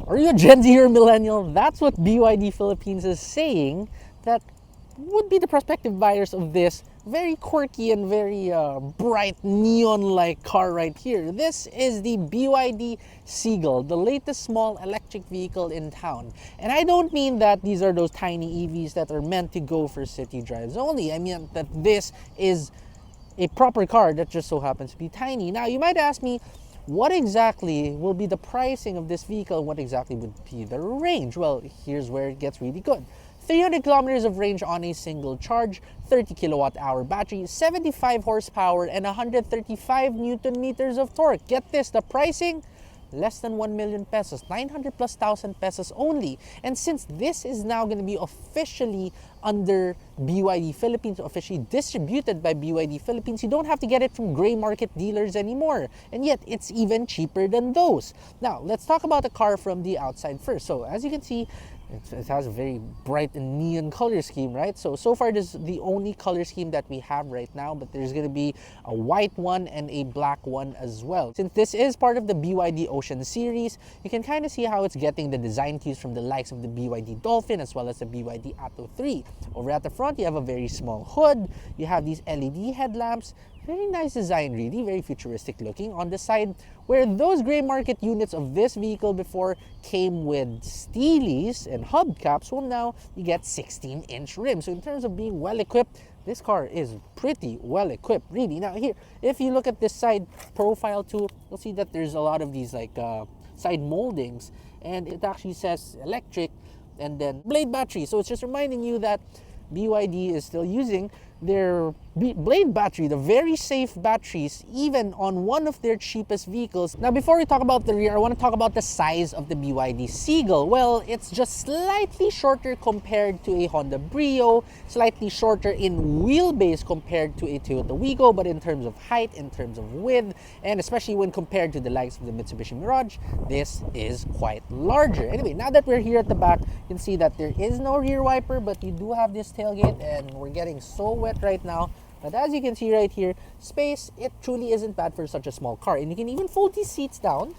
Are you a Gen Z or millennial? That's what BYD Philippines is saying that would be the prospective buyers of this very quirky and very bright neon-like car right here. This is the BYD Seagull, the latest small electric vehicle in town. And I don't mean that these are those tiny EVs that are meant to go for city drives only. I mean that this is a proper car that just so happens to be tiny. Now, you might ask me, what exactly will be the pricing of this vehicle? What exactly would be the range? Well, here's where it gets really good. 300 kilometers of range on a single charge, 30 kilowatt hour battery, 75 horsepower, and 135 newton meters of torque. Get this, the pricing? Less than 1 million pesos, 900 plus thousand pesos only. And since this is now going to be officially under BYD Philippines, officially distributed by BYD Philippines, you don't have to get it from gray market dealers anymore. And yet, it's even cheaper than those. Now, let's talk about the car from the outside first. So, as you can see, it has a very bright and neon color scheme, right? So far this is the only color scheme that we have right now, but there's going to be a white one and a black one as well. Since this is part of the BYD Ocean series, you can kind of see how it's getting the design cues from the likes of the BYD Dolphin as well as the BYD Atto 3. Over at the front, you have a very small hood. You have these LED headlamps. Very nice design, really, very futuristic looking. On the side, where those gray market units of this vehicle before came with steelies and hubcaps, well, now you get 16-inch rims. So in terms of being well equipped, this car is pretty well equipped, really. Now here, if you look at this side profile too, you'll see that there's a lot of these like side moldings, and it actually says electric and then blade battery. So it's just reminding you that BYD is still using their blade battery, the very safe batteries, even on one of their cheapest vehicles. Now, before we talk about the rear, I want to talk about the size of the BYD Seagull. Well, it's just slightly shorter compared to a Honda Brio, slightly shorter in wheelbase compared to a Toyota Wigo, but in terms of height, in terms of width, and especially when compared to the likes of the Mitsubishi Mirage, this is quite larger. Anyway, now that we're here at the back, you can see that there is no rear wiper, but you do have this tailgate, and we're getting so wet right now. But as you can see right here, space, it truly isn't bad for such a small car. And you can even fold these seats down.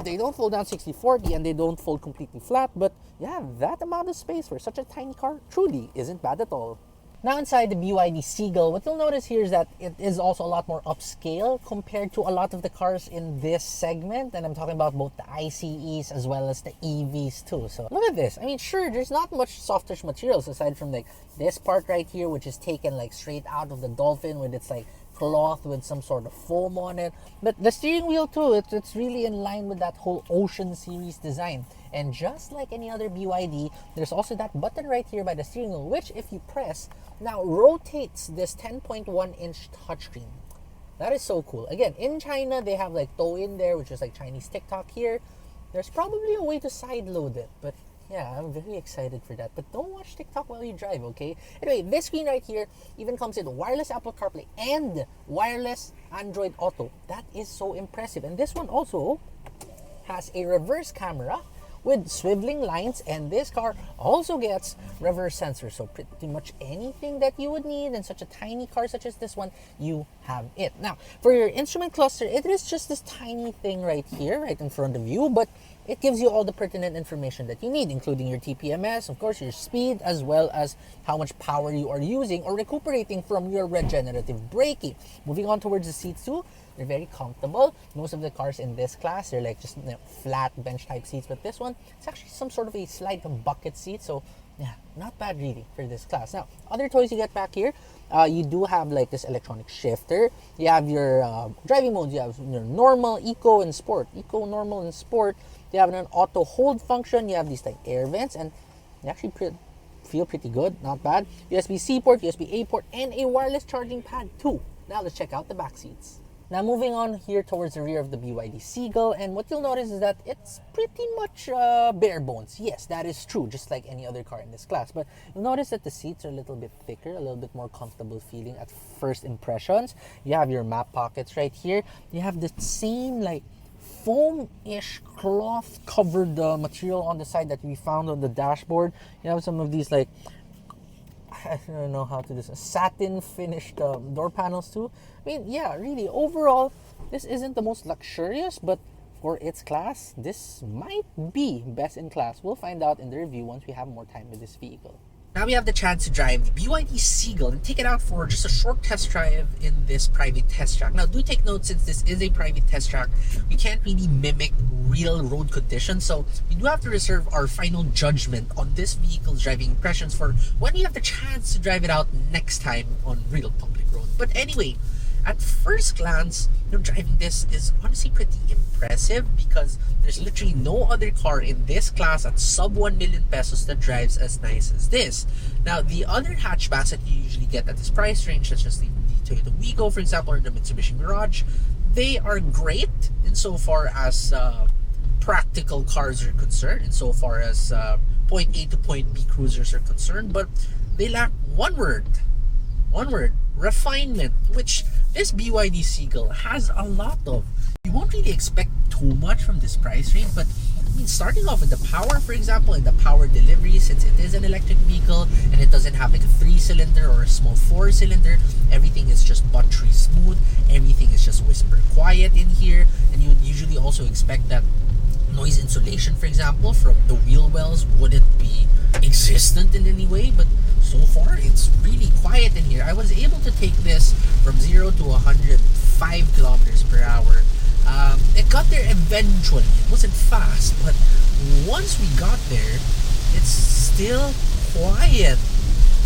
They don't fold down 60-40 and they don't fold completely flat. But yeah, that amount of space for such a tiny car truly isn't bad at all. Now inside the BYD Seagull, what you'll notice here is that it is also a lot more upscale compared to a lot of the cars in this segment. And I'm talking about both the ICEs as well as the EVs too. So look at this. I mean, sure, there's not much soft touch materials aside from like this part right here, which is taken like straight out of the Dolphin with its like cloth with some sort of foam on it. But the steering wheel too, it's really in line with that whole Ocean series design. And just like any other BYD, there's also that button right here by the steering wheel, which if you press, now rotates this 10.1-inch touchscreen. That is so cool. Again, in China, they have like Douyin there, which is like Chinese TikTok here. There's probably a way to side load it, but yeah, I'm very excited for that. But don't watch TikTok while you drive, okay? Anyway, this screen right here even comes with wireless Apple CarPlay and wireless Android Auto. That is so impressive. And this one also has a reverse camera with swiveling lines, and this car also gets reverse sensor. So pretty much anything that you would need in such a tiny car such as this one, you have it. Now, for your instrument cluster, it is just this tiny thing right here, right in front of you, but it gives you all the pertinent information that you need, including your TPMS, of course, your speed, as well as how much power you are using or recuperating from your regenerative braking. Moving on towards the seats too, they're very comfortable. Most of the cars in this class, they're like just flat bench type seats, but this one, it's actually some sort of a slight bucket seat. So yeah, not bad really for this class. Now, other toys you get back here, you do have like this electronic shifter. You have your driving modes. You have your normal, eco, and sport. Eco, normal, and sport. You have an auto hold function. You have these like air vents, and they actually feel pretty good, not bad. USB-C port, USB-A port, and a wireless charging pad too. Now let's check out the back seats. Now moving on here towards the rear of the BYD Seagull, and what you'll notice is that it's pretty much bare bones. Yes, that is true, just like any other car in this class. But you'll notice that the seats are a little bit thicker, a little bit more comfortable feeling at first impressions. You have your map pockets right here. You have the same like foam-ish cloth covered material on the side that we found on the dashboard. You have some of these like, I don't know how to do this, satin finished door panels too. I mean, yeah, really, overall, this isn't the most luxurious, but For its class, this might be best in class. We'll find out in the review once we have more time with this vehicle. Now we have the chance to drive the BYD Seagull and take it out for just a short test drive in this private test track. Now do take note, since this is a private test track, we can't really mimic real road conditions, so we do have to reserve our final judgment on this vehicle's driving impressions for when we have the chance to drive it out next time on real public road. But anyway, at first glance, driving this is honestly pretty impressive because there's literally no other car in this class at sub 1 million pesos that drives as nice as this. Now, the other hatchbacks that you usually get at this price range, such as the Toyota Wigo, for example, or the Mitsubishi Mirage, they are great insofar as practical cars are concerned, insofar as point A to point B cruisers are concerned, but they lack one word, refinement, which this BYD Seagull has a lot of. You won't really expect too much from this price range, but I mean, starting off with the power, for example, and the power delivery, since it is an electric vehicle and it doesn't have like a 3-cylinder or a small 4-cylinder, everything is just buttery smooth, everything is just whisper quiet in here, and you would usually also expect that noise insulation, for example, from the wheel wells wouldn't be existent in any way, but so far it's really quiet in here. I was able to take this from 0 to 105 kilometers per hour. It got there eventually. It wasn't fast, but once we got there, it's still quiet.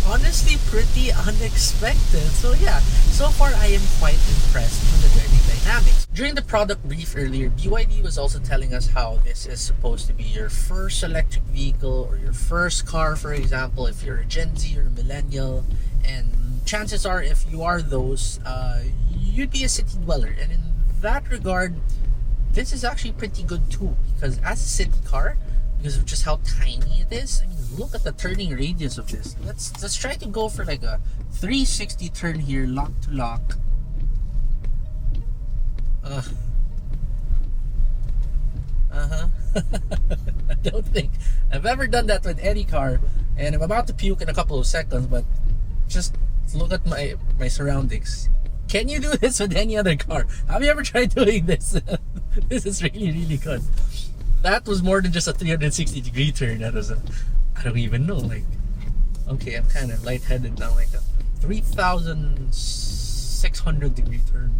Honestly, pretty unexpected. So yeah, so far I am quite impressed with the driving dynamics. During the product brief earlier, BYD was also telling us how this is supposed to be your first electric vehicle or your first car, for example, if you're a Gen Z or a millennial. And chances are, if you are those, you'd be a city dweller. And in that regard, this is actually pretty good too, because as a city car, because of just how tiny it is, I mean, look at the turning radius of this. Let's try to go for like a 360 turn here, lock to lock. I don't think I've ever done that with any car, and I'm about to puke in a couple of seconds, but just look at my surroundings. Can you do this with any other car? Have you ever tried doing this? This is really good. That was more than just a 360-degree turn. That was I don't even know. Like, okay, I'm kind of lightheaded now. Like a 3,600-degree turn.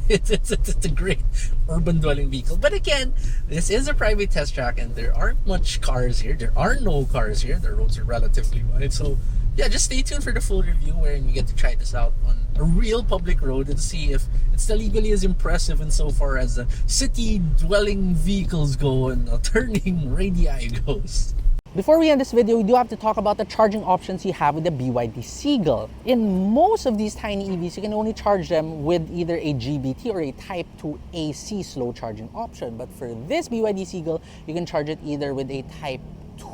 It's a great urban dwelling vehicle. But again, this is a private test track, and there aren't much cars here. There are no cars here. The roads are relatively wide. So yeah, just stay tuned for the full review wherein we get to try this out on a real public road and see if it's still equally as impressive insofar as city dwelling vehicles go and turning radii goes. Before we end this video, we do have to talk about the charging options you have with the BYD Seagull. In most of these tiny EVs, you can only charge them with either a GBT or a Type 2 AC slow charging option. But for this BYD Seagull, you can charge it either with a Type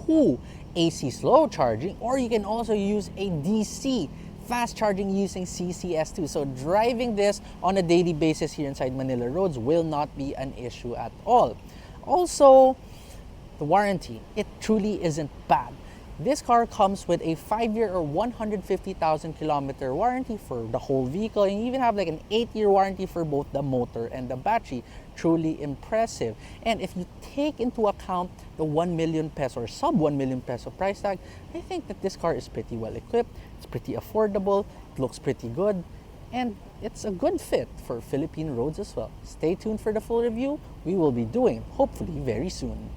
2 AC slow charging, or you can also use a DC fast charging using CCS2. So driving this on a daily basis here inside Manila roads will not be an issue at all. Also, the warranty, it truly isn't bad. This car comes with a 5-year or 150,000 kilometer warranty for the whole vehicle, and you even have like an 8-year warranty for both the motor and the battery. Truly impressive. And if you take into account the 1 million peso or sub 1 million peso price tag, I think that this car is pretty well equipped, it's pretty affordable, it looks pretty good, and it's a good fit for Philippine roads as well. Stay tuned for the full review. We will be doing hopefully very soon.